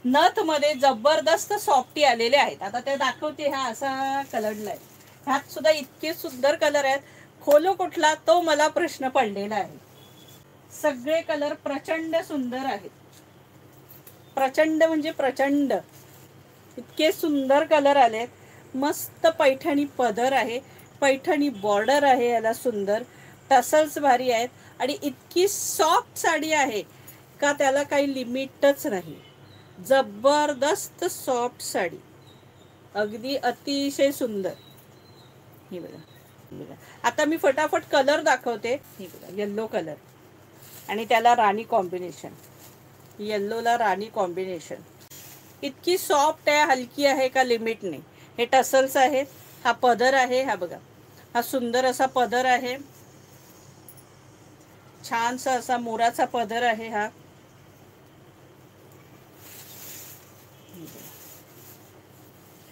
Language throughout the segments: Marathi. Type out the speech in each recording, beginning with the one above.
नथ मध्ये जबरदस्त सॉफ्टी आलेले आहेत. आता ते दाखवते. हा असा कलरला आहे. ह्यात सुद्धा इतके सुंदर कलर आहेत. खोलो कुठला तो मला प्रश्न पडलेला आहे. सगळे कलर प्रचंड सुंदर आहेत. प्रचंड म्हणजे प्रचंड इतके सुंदर कलर आलेत. मस्त पैठणी पदर आहे, पैठणी बॉर्डर आहे, याला सुंदर टसल्स भारी आहेत आणि इतकी सॉफ्ट साडी आहे का त्याला काही लिमिटच नाही. जबरदस्त सॉफ्ट साडी, अगदी अतिशय सुंदर. ही बघा, आता मी फटाफट कलर दाखवते. ही बघा, येल्लो कलर आणि त्याला राणी कॉम्बिनेशन, येल्लोला राणी कॉम्बिनेशन. इतकी सॉफ्ट आहे, हलकी आहे का लिमिट नाही. हे टसल्स आहेत, हा पदर आहे, हा बघा, हा सुंदर असा पदर आहे, छानसा असा मोराचा पदर आहे. हा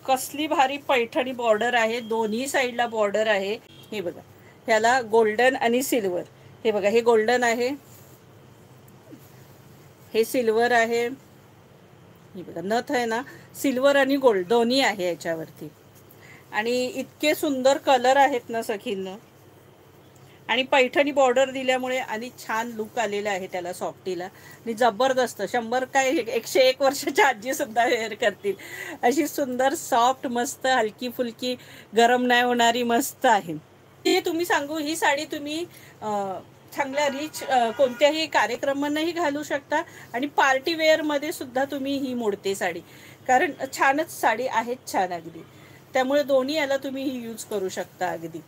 कसली भारी पैठणी बॉर्डर आहे, दोन्ही साईडला बॉर्डर आहे. हे बघा, ह्याला गोल्डन आणि सिल्वर. हे बघा, हे गोल्डन आहे, हे सिल्वर आहे. हे बघा, नथ आहे ना, सिल्वर आणि गोल्ड दोन्ही आहे याच्यावरती. आणि इतके सुंदर कलर आहेत ना सखींनो. आणि पैठणी बॉर्डर दिल्यामुळे आणि छान लुक आलेला आहे त्याला सॉफ्टीला. आणि जबरदस्त 100 काय 101 वर्षाच्या आजी सुद्धा वेअर करतील अशी सुंदर सॉफ्ट मस्त हलकी फुलकी गरम नाही होणारी मस्त आहे. ही तुम्ही सांगू, ही साडी तुम्ही चांगल्या रिच कोणत्याही कार्यक्रमांनाही घालू शकता आणि पार्टी वेअरमध्ये सुद्धा तुम्ही ही मोडते साडी, कारण छानच साडी आहेत, छान अगदी. त्यामुळे दोन्ही याला तुम्ही ही यूज करू शकता अगदी.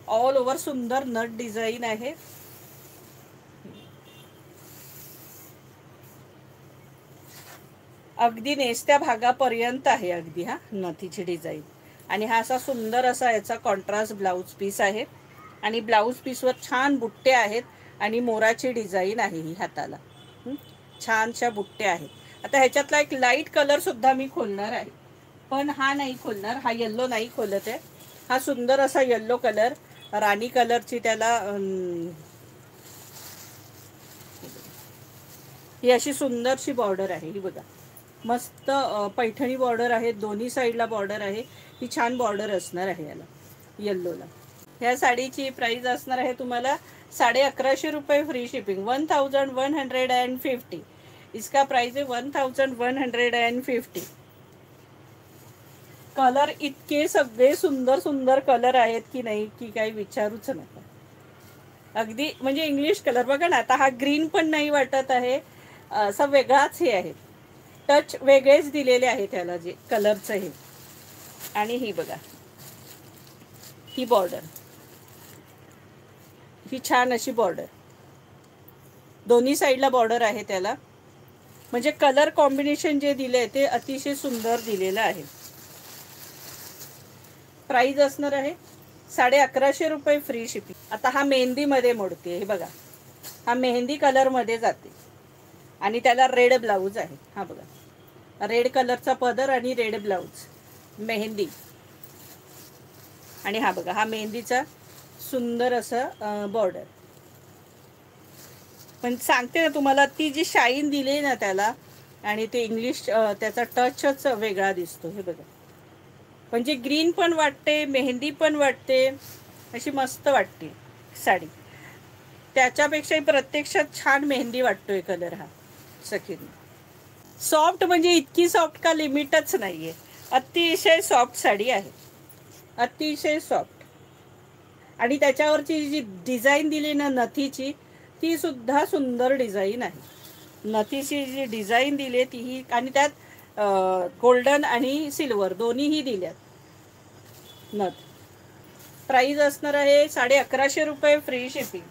ऑल ओव्हर सुंदर नट डिझाईन आहे. अगदी नेसत्या भागापर्यंत आहे अगदी हा नथीची डिझाईन. आणि हा असा सुंदर असा याचा कॉन्ट्रास्ट ब्लाऊज पीस आहे आणि ब्लाऊज पीसवर छान बुट्टे आहेत आणि मोराची डिझाईन आहे ही हाताला. छानशा बुट्टे आहेत. आता ह्याच्यातला एक लाईट कलर सुद्धा मी खोलणार आहे, पण हा नाही खोलणार, हा येल्लो नाही खोलत आहे. हा सुंदर असा येल्लो कलर, राणी कलरची त्याला ही अशी सुंदरशी बॉर्डर आहे. ही बघा, मस्त पैठणी बॉर्डर आहे, दोन्ही साईडला बॉर्डर आहे. ही छान बॉर्डर असणार आहे याला येल्लोला. ह्या साडीची प्राइस असणार आहे तुम्हाला 1150 रुपये फ्री शिपिंग, 1150. इसका प्राइस आहे 1150. कलर इतके सगळे सुंदर सुंदर कलर आहेत की नाही की काही विचारूच नका. अगदी म्हणजे इंग्लिश कलर बघा ना. आता हा ग्रीन पण नाही वाटत आहे, असा वेगळाच हे आहे, टच वेगळेच दिलेले आहे त्याला जे कलरचं हे. आणि ही बघा, ही बॉर्डर, ही छान अशी बॉर्डर, दोन्ही साईडला बॉर्डर आहे त्याला. म्हणजे कलर कॉम्बिनेशन जे दिले ते अतिशय सुंदर दिलेलं आहे. प्राइस असणार आहे 1150 रुपये फ्री शिपिंग. आता हा मेहंदीमध्ये मोडते. हे बघा, हा मेहंदी कलरमध्ये जाते आणि त्याला रेड ब्लाऊज आहे. हा बघा, रेड कलरचा पदर आणि रेड ब्लाऊज, मेहंदी. आणि हा बघा, हा मेहंदीचा सुंदर असं बॉर्डर. पण सांगते ना तुम्हाला, ती जी शाईन दिली ना त्याला आणि ते इंग्लिश त्याचा टचच वेगळा दिसतो. हे बघा, म्हणजे ग्रीन पण वाटते, मेहंदी पण वाटते, अशी मस्त वाटते साडी. त्याच्यापेक्षाही प्रत्यक्षात छान मेहंदी वाटतोय कलर हा सखीन. सॉफ्ट म्हणजे इतकी सॉफ्ट का लिमिटच नाही आहे. अतिशय सॉफ्ट साडी आहे, अतिशय सॉफ्ट. आणि त्याच्यावरची जी डिझाईन दिली ना नथीची, ती सुद्धा सुंदर डिझाईन आहे. नथीची जी डिझाईन दिली तीही, आणि त्यात गोल्डन आणि सिल्वर दोन्हीही दिल्यात नथ. प्राइस असणार आहे 1150 रुपये फ्री शिपिंग,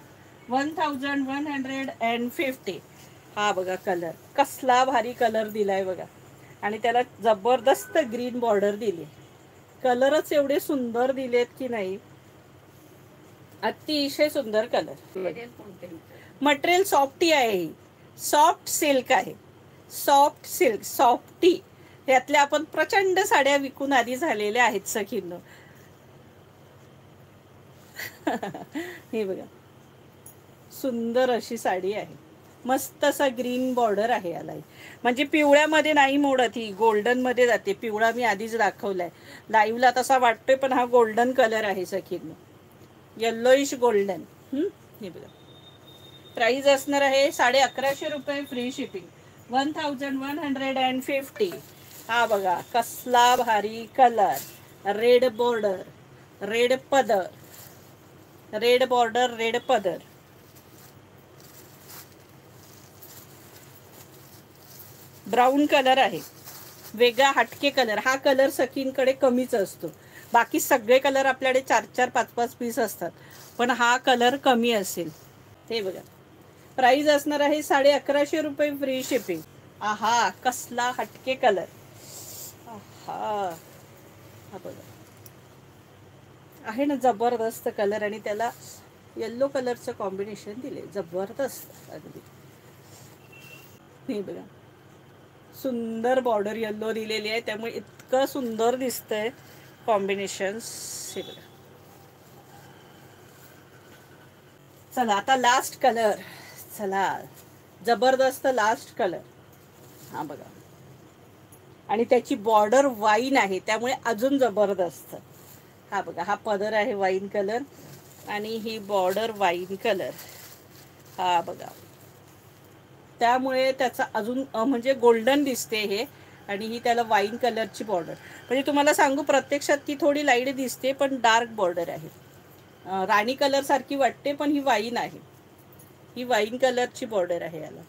1150. हा बघा कलर, कसला भारी कलर दिलाय बघा. आणि त्याला जबरदस्त ग्रीन बॉर्डर दिली. कलरच एवढे सुंदर दिलेत की नाही, अतिशय सुंदर कलर. मटेरियल सॉफ्टी आहे, ही सॉफ्ट सिल्क आहे, सॉफ्ट सिल्क, सॉफ्टी. यातल्या आपण प्रचंड साड्या विकून आधी झालेल्या आहेत सखींनो. हे बघा, सुंदर अशी साडी आहे. मस्त असा ग्रीन बॉर्डर आहे याला. म्हणजे पिवळ्यामध्ये नाही मोडत, ही गोल्डनमध्ये जाते. पिवळा मी आधीच दाखवलाय लाईव्हला तसा वाटतोय, पण हा गोल्डन कलर आहे सखींनो, येल्लोइश गोल्डन. हे बघा. प्राइस असणार आहे 1150 रुपये, फ्री शिपिंग. 1150. हा बघा कसला भारी कलर, रेड बॉर्डर, रेड पदर, रेड बॉर्डर, रेड पदर. ब्राऊन कलर आहे, वेगळा हटके कलर. हा कलर सखींकडे कमीच असतो, बाकी सगळे कलर आपल्याकडे 4-4, 5-5 पीस असतात, पण हा कलर कमी असेल. हे बघा, प्राइस असणार आहे 1150 रुपये, फ्री शिपिंग. आहा कसला हटके कलर. आहा, हा बघा आहे ना जबरदस्त कलर, आणि त्याला येल्लो कलरचं कॉम्बिनेशन दिले, जबरदस्त अगदी. हे बघा, सुंदर बॉर्डर येल्लो दिलेली आहे, त्यामुळे इतकं सुंदर दिसतंय कॉम्बिनेशन. हे बघा. चला आता लास्ट कलर. चला, जबरदस्त लास्ट कलर. हा बघा, आणि त्याची बॉर्डर वाईन आहे, त्यामुळे अजून जबरदस्त. हा बघा, हा पदर आहे वाईन कलर, आणि ही बॉर्डर वाईन कलर. हा बघा, त्यामुळे त्याचा अजून म्हणजे गोल्डन दिसते हे, आणि ही त्याला वाईन कलरची बॉर्डर. म्हणजे तुम्हाला सांगू, प्रत्यक्षात ती थोडी लाईट दिसते, पण डार्क बॉर्डर आहे. राणी कलर सारखी वाटते, पण ही वाईन आहे. ही वाईन कलरची बॉर्डर आहे याला.